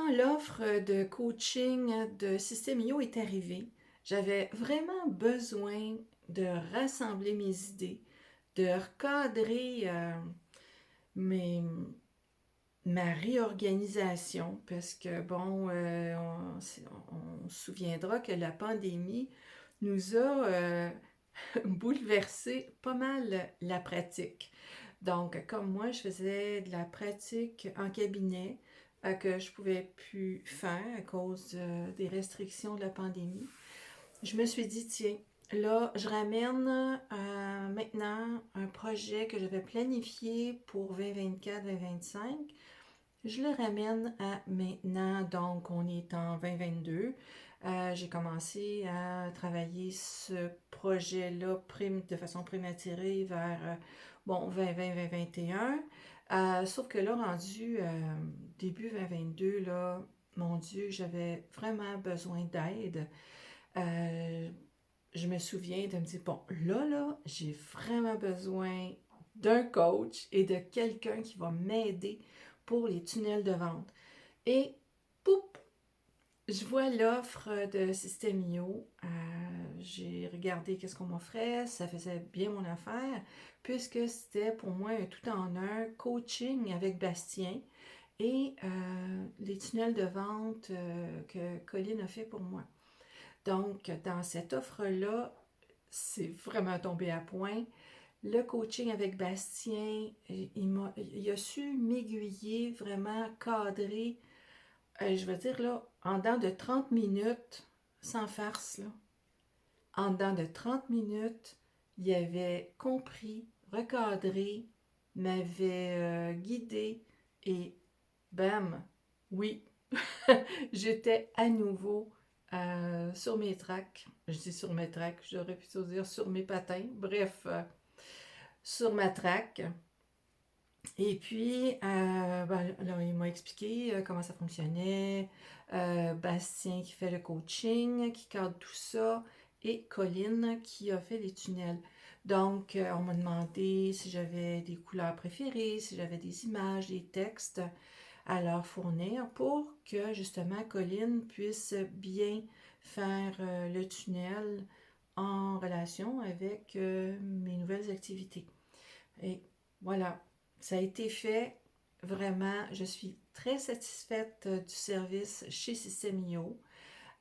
Quand l'offre de coaching de System.io est arrivée, j'avais vraiment besoin de rassembler mes idées, de recadrer mes, ma réorganisation, parce que, bon, on se souviendra que la pandémie nous a bouleversé pas mal la pratique. Donc, comme moi, je faisais de la pratique en cabinet que je pouvais plus faire à cause des restrictions de la pandémie, je me suis dit, tiens, là, je ramène maintenant un projet que j'avais planifié pour 2024-2025. Je le ramène à maintenant, donc on est en 2022. J'ai commencé à travailler ce projet-là de façon prématurée vers bon, 2020-2021. Sauf que là, rendu début 2022, là, mon Dieu, j'avais vraiment besoin d'aide. Euh, je me souviens de me dire, bon, là, j'ai vraiment besoin d'un coach et de quelqu'un qui va m'aider pour les tunnels de vente. Et, poup, je vois l'offre de System.io. J'ai regardé qu'est-ce qu'on m'offrait. Ça faisait bien mon affaire, puisque c'était pour moi un tout en un coaching avec Bastien et les tunnels de vente que Colline a fait pour moi. Donc, dans cette offre-là, c'est vraiment tombé à point. Le coaching avec Bastien, il a su m'aiguiller, vraiment cadrer, je veux dire là, en dedans de 30 minutes, sans farce, là, en dedans de 30 minutes, il avait compris, recadré, m'avait guidé et bam, oui, j'étais à nouveau sur mes tracks. Je dis sur mes tracks, j'aurais plutôt dire sur mes patins. Bref, sur ma track. Et puis, ben, là, il m'a expliqué comment ça fonctionnait. Bastien qui fait le coaching, qui cadre tout ça. Et Colline qui a fait les tunnels. Donc, on m'a demandé si j'avais des couleurs préférées, si j'avais des images, des textes à leur fournir pour que justement Colline puisse bien faire le tunnel en relation avec mes nouvelles activités. Et voilà, ça a été fait. Vraiment, je suis très satisfaite du service chez System.io.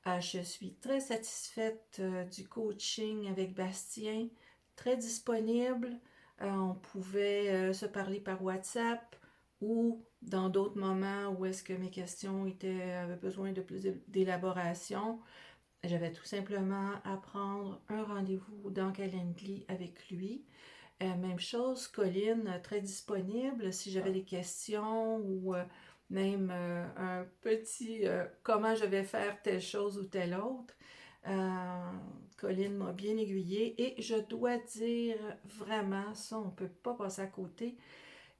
Je suis très satisfaite du coaching avec Bastien, très disponible. On pouvait se parler par WhatsApp ou dans d'autres moments où est-ce que mes questions avaient besoin de plus d'élaboration. J'avais tout simplement à prendre un rendez-vous dans Calendly avec lui. Même chose, Colline, très disponible si j'avais des questions ou même un petit comment je vais faire telle chose ou telle autre. Euh, Colline m'a bien aiguillée et je dois dire vraiment, ça, on ne peut pas passer à côté.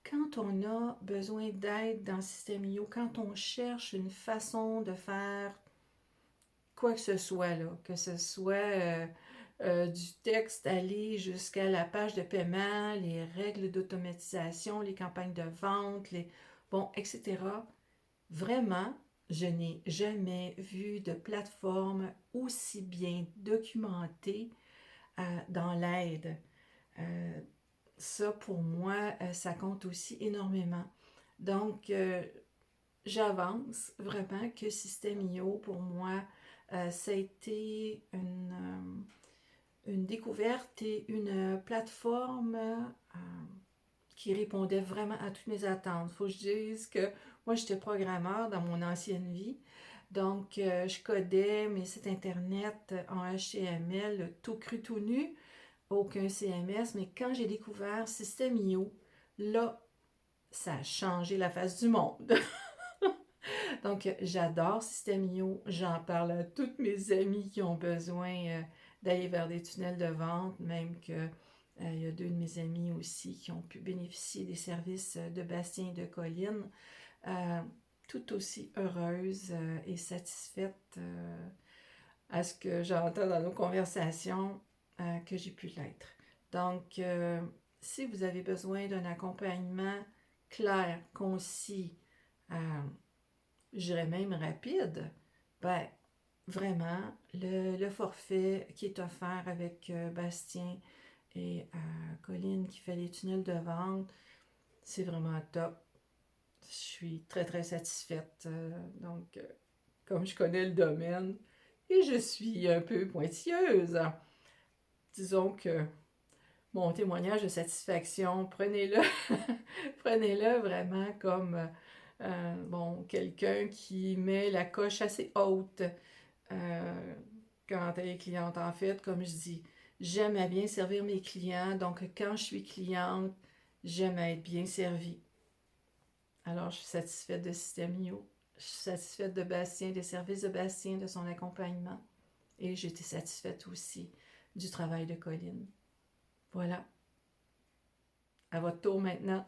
Quand on a besoin d'aide dans le système IO, quand on cherche une façon de faire quoi que ce soit, là, que ce soit du texte aller jusqu'à la page de paiement, les règles d'automatisation, les campagnes de vente, bon, etc. Vraiment, je n'ai jamais vu de plateforme aussi bien documentée dans l'aide. Euh, Ça, pour moi, ça compte aussi énormément. Donc, j'avance vraiment que System.io, pour moi, ça a été une découverte et une plateforme qui répondait vraiment à toutes mes attentes. Il faut que je dise que moi, j'étais programmeur dans mon ancienne vie. Donc, je codais mes sites Internet en HTML, tout cru, tout nu, aucun CMS. Mais quand j'ai découvert System.io, là, ça a changé la face du monde. Donc, j'adore System.io. J'en parle à toutes mes amies qui ont besoin d'aller vers des tunnels de vente, même que il y a deux de mes amis aussi qui ont pu bénéficier des services de Bastien et de Colline. Euh, Tout aussi heureuse et satisfaite à ce que j'entends dans nos conversations que j'ai pu l'être. Donc, si vous avez besoin d'un accompagnement clair, concis, euh, je dirais même rapide, ben, vraiment, le forfait qui est offert avec Bastien et Colline qui fait les tunnels de vente, c'est vraiment top. Je suis très, très satisfaite. Donc, comme je connais le domaine et je suis un peu pointilleuse, disons que mon témoignage de satisfaction, prenez-le, prenez-le vraiment comme bon, quelqu'un qui met la coche assez haute quand elle est cliente. En fait, comme je dis, j'aime à bien servir mes clients, donc quand je suis cliente, j'aime à être bien servie. Alors, je suis satisfaite de Systemio. Je suis satisfaite de Bastien, des services de Bastien, de son accompagnement. Et j'ai été satisfaite aussi du travail de Colline. Voilà. À votre tour maintenant.